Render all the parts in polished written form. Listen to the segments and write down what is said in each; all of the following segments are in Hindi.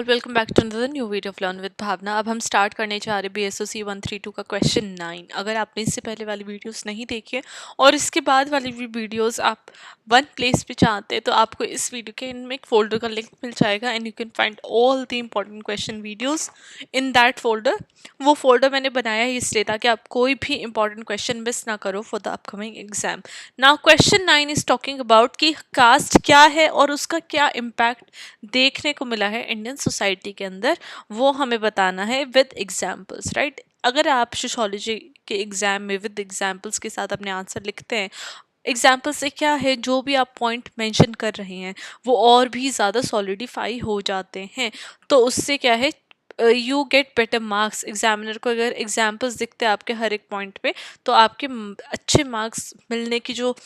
Welcome back to another new video of learn with Bhavana. अब हम स्टार्ट करने जा रहे BSOC 132 का क्वेश्चन 9। अगर आपने इससे पहले वाली वीडियोस नहीं देखी है और इसके बाद वाली भी वीडियोस आप वन प्लेस पे चाहते हैं तो आपको इस वीडियो के इनमें एक फोल्डर का लिंक मिल जाएगा and you can find all the important question videos in that folder. वो फोल्डर मैंने बनाया है इसलिए ताकि आप कोई भी इंपॉर्टेंट क्वेश्चन मिस ना करो for the upcoming exam. Now question 9 is talking about कि कास्ट क्या है और उसका क्या इम्पैक्ट देखने को मिला है इंडियन सोसाइटी के अंदर, वो हमें बताना है विद एग्जाम्पल्स, राइट। अगर आप सोशोलॉजी के एग्जाम में विद एग्जाम्पल्स के साथ अपने आंसर लिखते हैं, एग्जाम्पल से क्या है जो भी आप पॉइंट मेंशन कर रहे हैं वो और भी ज़्यादा सॉलिडिफाई हो जाते हैं। तो उससे क्या है, you get better marks. Examiner को अगर एग्जाम्पल्स दिखते हैं आपके हर एक पॉइंट पे तो आपके अच्छे मार्क्स मिलने की जो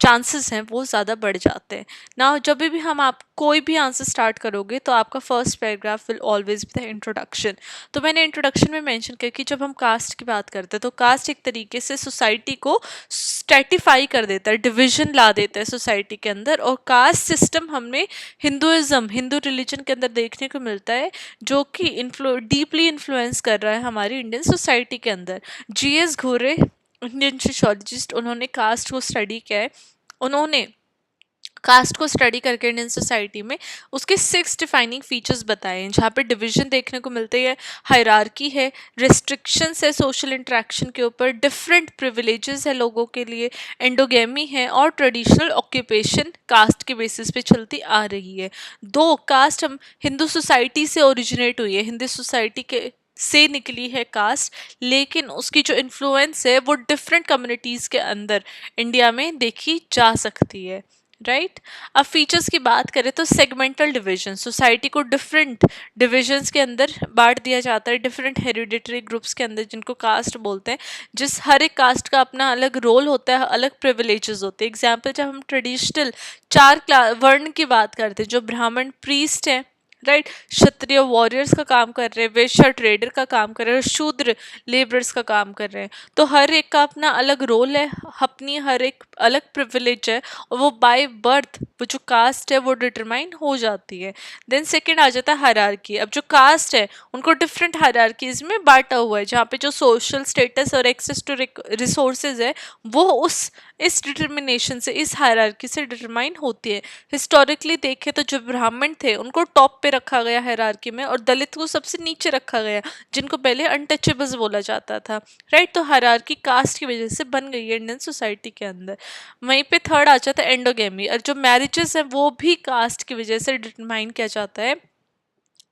चांसेस हैं वो ज़्यादा बढ़ जाते हैं ना। जब भी हम आप कोई भी आंसर स्टार्ट करोगे तो आपका first paragraph will always be the introduction. तो मैंने इंट्रोडक्शन में मेंशन किया कि जब हम कास्ट की बात करते हैं तो कास्ट एक तरीके से सोसाइटी को स्ट्रेटिफाई कर देता है, डिवीजन ला देता है सोसाइटी के अंदर। और कास्ट सिस्टम हमें हिंदू रिलीजन के अंदर देखने को मिलता है जो कि डीपली इन्फ्लुएंस कर रहा है हमारी इंडियन सोसाइटी के अंदर। GS घोरे इंडियन सोशोलॉजिस्ट, उन्होंने कास्ट को स्टडी किया है। उन्होंने कास्ट को स्टडी करके इंडियन सोसाइटी में उसके 6 डिफाइनिंग फीचर्स बताए हैं जहाँ पे डिवीजन देखने को मिलते हैं, हायरार्की है, रिस्ट्रिक्शंस है सोशल इंटरेक्शन के ऊपर, डिफरेंट प्रिविलेजेस है लोगों के लिए, एंडोगेमी है और ट्रेडिशनल ऑक्यूपेशन कास्ट के बेसिस पे चलती आ रही है। दो कास्ट हम हिंदू सोसाइटी से ओरिजिनेट हुई है, हिंदू सोसाइटी के से निकली है कास्ट, लेकिन उसकी जो इन्फ्लुएंस है वो डिफरेंट कम्युनिटीज़ के अंदर इंडिया में देखी जा सकती है, राइट। अब फीचर्स की बात करें तो सेगमेंटल डिवीजन, सोसाइटी को डिफरेंट डिविजन्स के अंदर बांट दिया जाता है, डिफरेंट हेरिडिटरी ग्रुप्स के अंदर जिनको कास्ट बोलते हैं, जिस हर एक कास्ट का अपना अलग रोल होता है, अलग प्रिविलेजेस होते हैं। एग्जाम्पल, जब हम ट्रेडिशनल 4 वर्ण की बात करते हैं, जो ब्राह्मण प्रीस्ट हैं, राइट, क्षत्रिय वॉरियर्स का काम कर रहे हैं, वैश्य ट्रेडर का काम कर रहे हैं, शूद्र लेबरर्स का काम कर रहे हैं, तो हर एक का अपना अलग रोल है, अपनी हर एक अलग प्रिविलेज है और वो बाय बर्थ वो जो कास्ट है वो डिटरमाइन हो जाती है। देन सेकंड आ जाता है हायरार्की। अब जो कास्ट है उनको डिफरेंट हायरार्कीज में बांटा हुआ है जहाँ पे जो सोशल स्टेटस और एक्सेस टू रिसोर्सेज है वो इस डिटर्मिनेशन से, इस हायरार्की से डिटरमाइन होती है। हिस्टोरिकली देखें तो जो ब्राह्मण थे उनको टॉप पे रखा गया हायरार्की में और दलित को सबसे नीचे रखा गया, जिनको पहले अनटचेबल्स बोला जाता था, राइट। तो हायरार्की कास्ट की वजह से बन गई है इंडियन सोसाइटी के अंदर। वहीं पे थर्ड आ जाता है एंडोगेमी, और जो मैरिजेस हैं वो भी कास्ट की वजह से डिटरमाइन किया जाता है।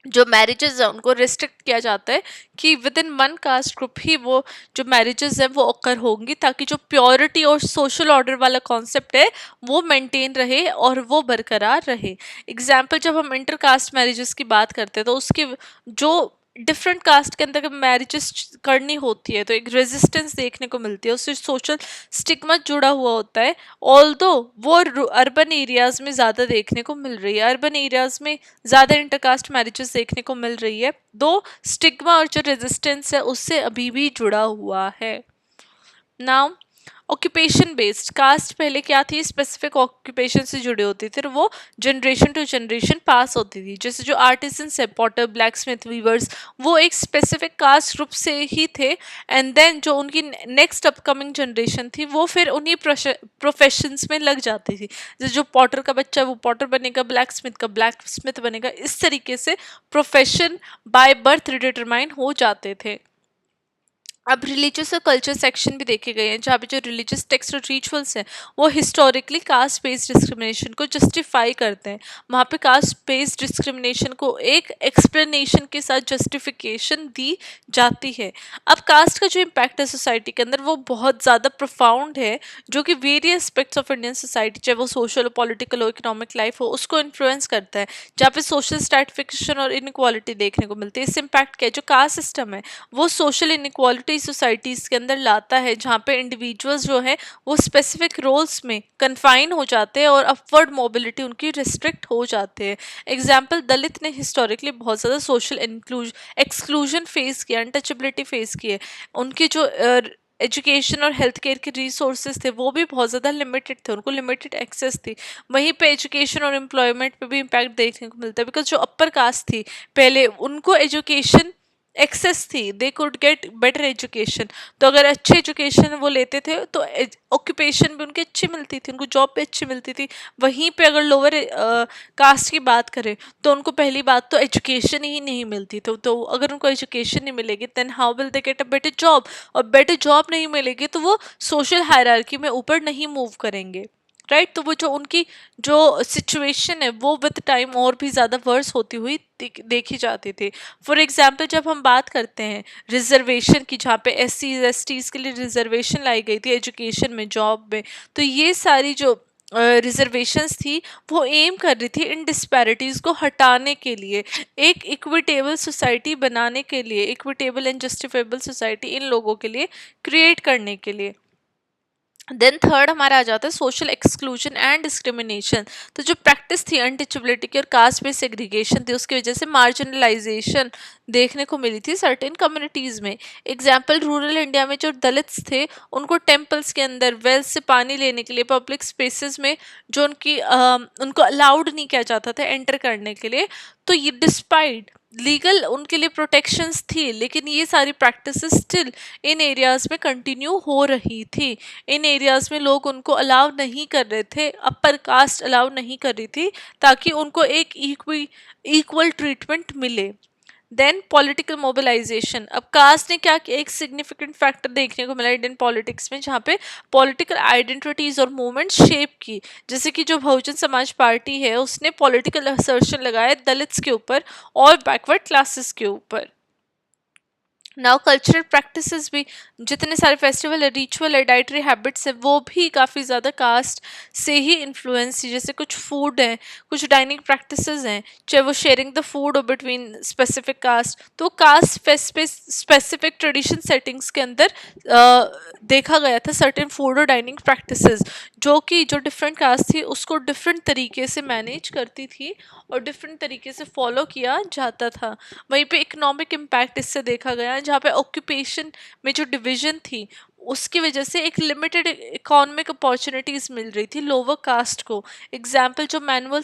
जो मैरिजेस है उनको रिस्ट्रिक्ट किया जाता है कि within one caste group ही वो जो मैरिजेस है वो ऑकर होंगी, ताकि जो प्योरिटी और सोशल ऑर्डर वाला कॉन्सेप्ट है वो मेंटेन रहे और वो बरकरार रहे। एग्जाम्पल, जब हम इंटर कास्ट मैरिजेस की बात करते हैं तो उसकी जो डिफरेंट कास्ट के अंदर मैरिजेस करनी होती है तो एक रेजिस्टेंस देखने को मिलती है, उससे सोशल स्टिग्मा जुड़ा हुआ होता है। ऑल्दो वो अर्बन एरियाज में ज़्यादा देखने को मिल रही है, अर्बन एरियाज में ज़्यादा इंटरकास्ट मैरिजेस देखने को मिल रही है, दो स्टिग्मा और जो रेजिस्टेंस है उससे अभी भी जुड़ा हुआ है। नाउ ऑक्यूपेशन बेस्ड कास्ट पहले क्या थी, स्पेसिफिक ऑक्यूपेशन से जुड़ी होती थी और वो जनरेशन टू जनरेशन पास होती थी। जैसे जो आर्टिसंस है, पॉटर, ब्लैक स्मिथ, वीवर्स, वो एक स्पेसिफिक कास्ट ग्रुप से ही थे। एंड देन जो उनकी नेक्स्ट अपकमिंग जनरेशन थी वो फिर उन्हीं प्रोफेशंस में लग जाती थी। जैसे जो पॉटर का बच्चा वो पॉटर बनेगा, ब्लैक स्मिथ का ब्लैक स्मिथ बनेगा। इस तरीके से प्रोफेशन बाय बर्थ डिटरमाइन हो जाते थे। अब रिलीजियस और कल्चर सेक्शन भी देखे गए हैं जहाँ पे जो रिलीजियस टेक्स्ट और रिचुअल्स हैं वो हिस्टोरिकली कास्ट बेस्ड डिस्क्रिमिनेशन को जस्टिफाई करते हैं। वहाँ पे कास्ट बेस्ड डिस्क्रिमिनेशन को एक एक्सप्लेनेशन के साथ जस्टिफिकेशन दी जाती है। अब कास्ट का जो इम्पैक्ट है सोसाइटी के अंदर वो बहुत ज़्यादा प्रोफाउंड है, जो कि various aspects of Indian society, चाहे वो सोशल, पॉलिटिकल और इकोनॉमिक लाइफ हो, उसको इन्फ्लुएंस करता है। जहाँ पे सोशल स्ट्रैटिफिकेशन और इनक्वालिटी देखने को मिलती है। इस इम्पैक्ट क्या है, जो कास्ट सिस्टम है वो सोशल इनक्वालिटी सोसाइटीज़ के अंदर लाता है जहाँ पे इंडिविजुअल्स जो है वो स्पेसिफिक रोल्स में कन्फाइन हो जाते हैं और अपवर्ड मोबिलिटी उनकी रिस्ट्रिक्ट हो जाते हैं। एग्जाम्पल, दलित ने हिस्टोरिकली बहुत ज़्यादा सोशल एक्सक्लूजन फेस किया, अनटचेबिलिटी फेस की है। उनकी जो एजुकेशन और हेल्थ केयर के रिसोर्सेज थे वो भी बहुत ज़्यादा लिमिटेड थे, उनको लिमिटेड एक्सेस थी। वहीं पे एजुकेशन और एम्प्लॉयमेंट पे भी इम्पैक्ट देखने को मिलता है, बिकॉज जो अपर कास्ट थी पहले उनको एजुकेशन एक्सेस थी, they could get better education. तो अगर अच्छे एजुकेशन वो लेते थे तो ऑक्यूपेशन भी उनकी अच्छी मिलती थी, उनको जॉब भी अच्छी मिलती थी। वहीं पे अगर लोअर कास्ट की बात करें तो उनको पहली बात तो एजुकेशन ही नहीं मिलती। तो अगर उनको एजुकेशन नहीं मिलेगी then how will they get a better job, और बेटर जॉब नहीं मिलेगी तो वो सोशल हायरार्की में ऊपर नहीं मूव करेंगे, राइट। तो वो जो उनकी जो सिचुएशन है वो विद टाइम और भी ज़्यादा वर्स होती हुई देखी जाती थी। फॉर एग्जाम्पल जब हम बात करते हैं रिजर्वेशन की, जहाँ पे SCs STs के लिए रिजर्वेशन लाई गई थी एजुकेशन में, जॉब में, तो ये सारी जो रिजर्वेशंस थी वो एम कर रही थी इन डिस्पैरिटीज़ को हटाने के लिए, एक इक्विटेबल सोसाइटी बनाने के लिए, equitable and justifiable society in लोगों के लिए क्रिएट करने के लिए। देन थर्ड हमारा आ जाता है सोशल एक्सक्लूजन एंड डिस्क्रिमिनेशन। तो जो प्रैक्टिस थी अनटचेबिलिटी की और कास्ट बेस्ड सेग्रीगेशन थी, उसकी वजह से मार्जिनलाइजेशन देखने को मिली थी सर्टेन कम्युनिटीज़ में। एग्जाम्पल रूरल इंडिया में जो दलित्स थे उनको टेम्पल्स के अंदर वेल्स से पानी लेने के लिए पब्लिक स्पेसेस में जो उनको अलाउड नहीं किया जाता था एंटर करने के लिए। तो ये डिस्पाइट लीगल उनके लिए प्रोटेक्शंस थी, लेकिन ये सारी प्रैक्टिसेस स्टिल इन एरियाज में कंटिन्यू हो रही थी। इन एरियाज में लोग उनको अलाउ नहीं कर रहे थे, अपर कास्ट अलाउ नहीं कर रही थी, ताकि उनको एक इक्वल ट्रीटमेंट मिले। Then political mobilisation. अब कास्ट ने क्या किया, एक सिग्निफिकेंट फैक्टर देखने को मिला इंडियन पॉलिटिक्स में, जहाँ पे पॉलिटिकल आइडेंटिटीज और मूवमेंट शेप की। जैसे कि जो बहुजन समाज पार्टी है उसने पॉलिटिकल असर्शन लगाया दलित्स के ऊपर और बैकवर्ड क्लासेस के ऊपर। नाउ कल्चरल प्रैक्टिसेस भी, जितने सारे फेस्टिवल है, रिचुअल है, डाइटरी हैबिट्स है, वो भी काफ़ी ज़्यादा कास्ट से ही इन्फ्लुएंस थी। जैसे कुछ फूड है, कुछ डाइनिंग प्रैक्टिसेस हैं, चाहे वो शेयरिंग द फूड हो बिटवीन स्पेसिफिक कास्ट, तो कास्ट स्पेसिफिक ट्रेडिशन सेटिंग्स के अंदर देखा गया था सर्टेन फूड और डाइनिंग प्रैक्टिसेस, जो डिफरेंट कास्ट थी उसको डिफरेंट तरीके से मैनेज करती थी और डिफरेंट तरीके से फॉलो किया जाता था। वहीं पे इकोनॉमिक इम्पैक्ट इससे देखा गया, जहाँ पे ऑक्यूपेशन में जो डिवीजन थी उसकी वजह से एक लिमिटेड इकोनॉमिक अपॉर्चुनिटीज मिल रही थी लोअर कास्ट को। एग्जाम्पल जो मैनुअल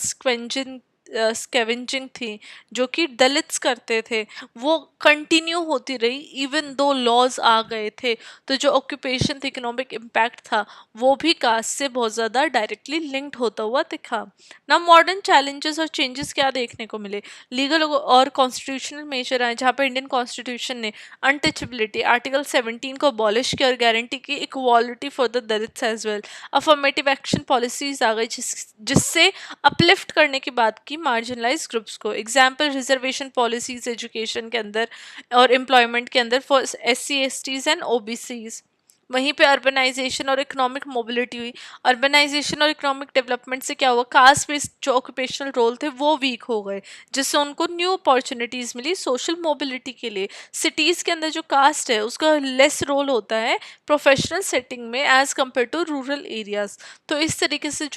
स्कैवेंजिंग थी जो कि दलित्स करते थे, वो कंटिन्यू होती रही इवन दो लॉज आ गए थे। तो जो ऑक्यूपेशन थी, इकोनॉमिक इम्पैक्ट था, वो भी कास्ट से बहुत ज़्यादा डायरेक्टली लिंक्ड होता हुआ दिखा ना। मॉडर्न चैलेंजेस और चेंजेस क्या देखने को मिले, लीगल और कॉन्स्टिट्यूशनल मेजर आए, जहाँ पर इंडियन कॉन्स्टिट्यूशन ने अनटचेबिलिटी आर्टिकल 17 को अबॉलिश किया और गारंटी की equality for the Dalits as well. Affirmative action policies आ गई जिससे अपलिफ्ट करने की बात की मार्जिनलाइज ग्रुप्स को। एग्जाम्पल रिजर्वेशन पॉलिसीज एजुकेशन के अंदर और एम्प्लॉयमेंट के अंदर for SC STs and OBCs। वहीं पे अर्बनाइजेशन और इकोनॉमिक मोबिलिटी हुई। अर्बनाइजेशन और इकोनॉमिक डेवलपमेंट से क्या हुआ, कास्ट बेस्ड जो ऑक्यूपेशनल रोल थे वो वीक हो गए, जिससे उनको न्यू अपॉर्चुनिटीज़ मिली सोशल मोबिलिटी के लिए। सिटीज़ के अंदर जो कास्ट है उसका लेस रोल होता है प्रोफेशनल सेटिंग में as compared to rural areas. तो इस तरीके से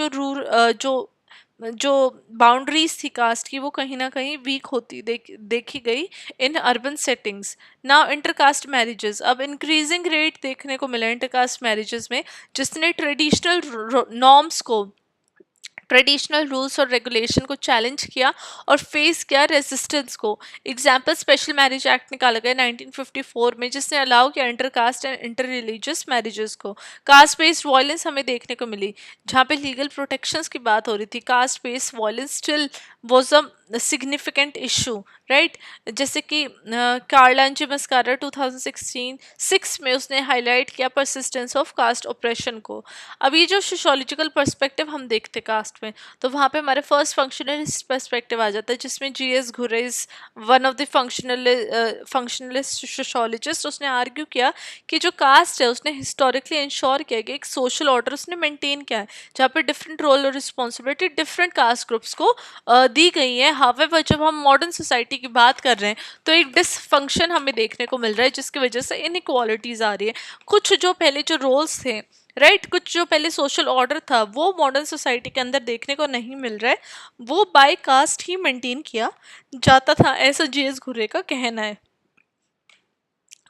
जो बाउंड्रीज थी कास्ट की वो कहीं ना कहीं वीक होती देखी गई in urban settings. Now intercaste marriages, अब इंक्रीजिंग रेट देखने को मिला इंटरकास्ट मैरिजेस में, जिसने ट्रेडिशनल नॉर्म्स को, ट्रेडिशनल रूल्स और रेगुलेशन को चैलेंज किया और फेस किया रेजिस्टेंस को। एग्जाम्पल स्पेशल मैरिज एक्ट निकाला गया 1954 में, जिसने अलाउ किया inter caste and inter religious marriages को। कास्ट बेस्ड वायलेंस हमें देखने को मिली, जहाँ पे लीगल प्रोटेक्शंस की बात हो रही थी, caste based violence still was a significant issue, right. जैसे कि कार्लांजी मस्कारा 2016 में उसने हाईलाइट किया परसिस्टेंस ऑफ कास्ट ऑपरेशन को। अब ये जो सोशोलॉजिकल पर्सपेक्टिव हम देखते कास्ट में, तो वहाँ पे हमारे फर्स्ट फंक्शनलिस्ट पर्सपेक्टिव आ जाता है, जिसमें GS घुरेज, one of the functionalist sociologist, उसने आर्ग्यू किया कि जो कास्ट है उसने हिस्टोरिकली इंश्योर किया कि एक सोशल ऑर्डर उसने मेंटेन किया है, जहाँ पे डिफरेंट रोल और रिस्पॉन्सिबिलिटी डिफरेंट कास्ट ग्रुप्स को दी गई है। हावेवर जब हम मॉडर्न सोसाइटी की बात कर रहे हैं तो एक डिसफंक्शन हमें देखने को मिल रहा है, जिसकी वजह से इनइक्वालिटीज आ रही है। कुछ जो पहले जो रोल्स थे, राइट, कुछ जो पहले सोशल ऑर्डर था वो मॉडर्न सोसाइटी के अंदर देखने को नहीं मिल रहा है, वो बाय कास्ट ही मेंटेन किया जाता था, ऐसा GS घुरे का कहना है।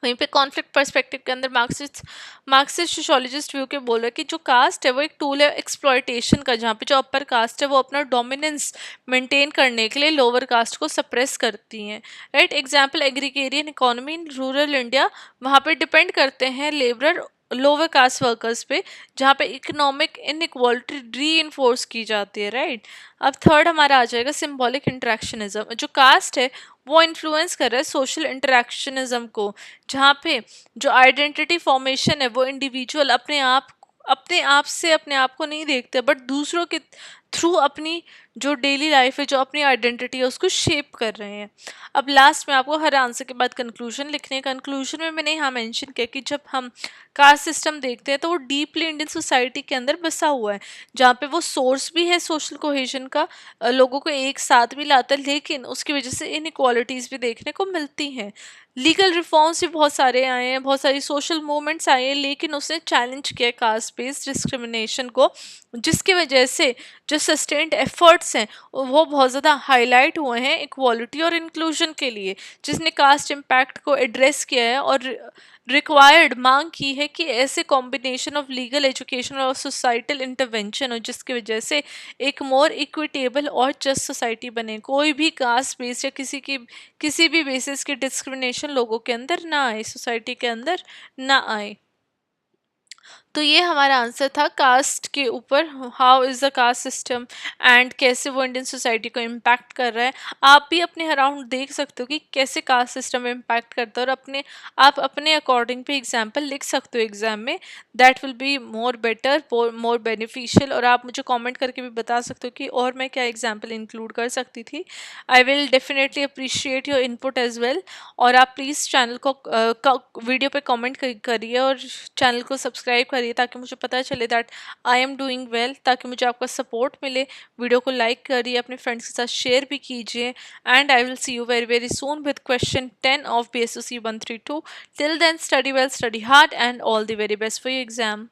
वहीं पे कॉन्फ्लिक्ट पर्सपेक्टिव के अंदर मार्क्सिस्ट सोशोलॉजिस्ट व्यू के बोल रहे हैं कि जो कास्ट है वो एक टूल है एक्सप्लॉयटेशन का, जहाँ पे जो अपर कास्ट है वो अपना डोमिनेंस मेंटेन करने के लिए लोअर कास्ट को सप्रेस करती हैं, right. Example agrarian economy in rural India, वहाँ पे डिपेंड करते हैं लेबरर लोअर कास्ट वर्कर्स पे, जहाँ पे इकोनॉमिक इनइक्वालिटी री इन्फोर्स की जाती है, राइट। अब थर्ड हमारा आ जाएगा सिंबॉलिक इंटरेक्शनिज्म। जो कास्ट है वो इन्फ्लुएंस कर रहा है सोशल इंटरेक्शनिज्म को, जहाँ पे जो आइडेंटिटी फॉर्मेशन है वो इंडिविजुअल अपने आप को नहीं देखते बट दूसरों के थ्रू अपनी जो डेली लाइफ है, जो अपनी आइडेंटिटी है उसको शेप कर रहे हैं। अब लास्ट में आपको हर आंसर के बाद कंक्लूजन लिखने हैं। कंक्लूजन में मैंने यहाँ मेंशन किया कि जब हम कास्ट सिस्टम देखते हैं तो वो डीपली इंडियन सोसाइटी के अंदर बसा हुआ है, जहाँ पे वो सोर्स भी है सोशल कोहेजन का, लोगों को एक साथ भी लाता है, लेकिन उसकी वजह से इनइक्वालिटीज़ भी देखने को मिलती हैं। लीगल रिफॉर्म्स भी बहुत सारे आए हैं, बहुत सारी सोशल मूवमेंट्स आए हैं, लेकिन उसने चैलेंज किया कास्ट बेस्ड डिस्क्रिमिनेशन को, जिसकी वजह से जो सस्टेन्ड एफर्ट्स हैं वो बहुत ज़्यादा हाईलाइट हुए हैं इक्वालिटी और इंक्लूजन के लिए, जिसने कास्ट इम्पैक्ट को एड्रेस किया है और रिक्वायर्ड मांग की है कि ऐसे कॉम्बिनेशन ऑफ लीगल एजुकेशन और सोसाइटल इंटरवेंशन हो जिसकी वजह से एक मोर इक्विटेबल और जस्ट सोसाइटी बने। कोई भी कास्ट बेस्ड या किसी भी बेसिस की डिस्क्रिमिनेशन लोगों के अंदर ना आए, सोसाइटी के अंदर ना आए। तो ये हमारा आंसर था कास्ट के ऊपर, how is the caste system and कैसे वो इंडियन सोसाइटी को इम्पैक्ट कर रहा है। आप भी अपने अराउंड देख सकते हो कि कैसे कास्ट सिस्टम इम्पैक्ट करता है, और आप अपने अकॉर्डिंग पे एग्जाम्पल लिख सकते हो एग्जाम में। That will be more better, more beneficial. और आप मुझे कॉमेंट करके भी बता सकते हो कि और मैं क्या एग्जाम्पल इंक्लूड कर सकती थी। I will definitely appreciate your input as well. और आप प्लीज़ चैनल को वीडियो पे कमेंट करिए और चैनल को सब्सक्राइब करिए ताकि मुझे पता चले that I am doing well, ताकि मुझे आपका सपोर्ट मिले। वीडियो को लाइक करिए, अपने फ्रेंड्स के साथ शेयर भी कीजिए, and I will see you very very soon with question 10 of BSOC 132। Till then study well, study hard, and all the very best for your exam.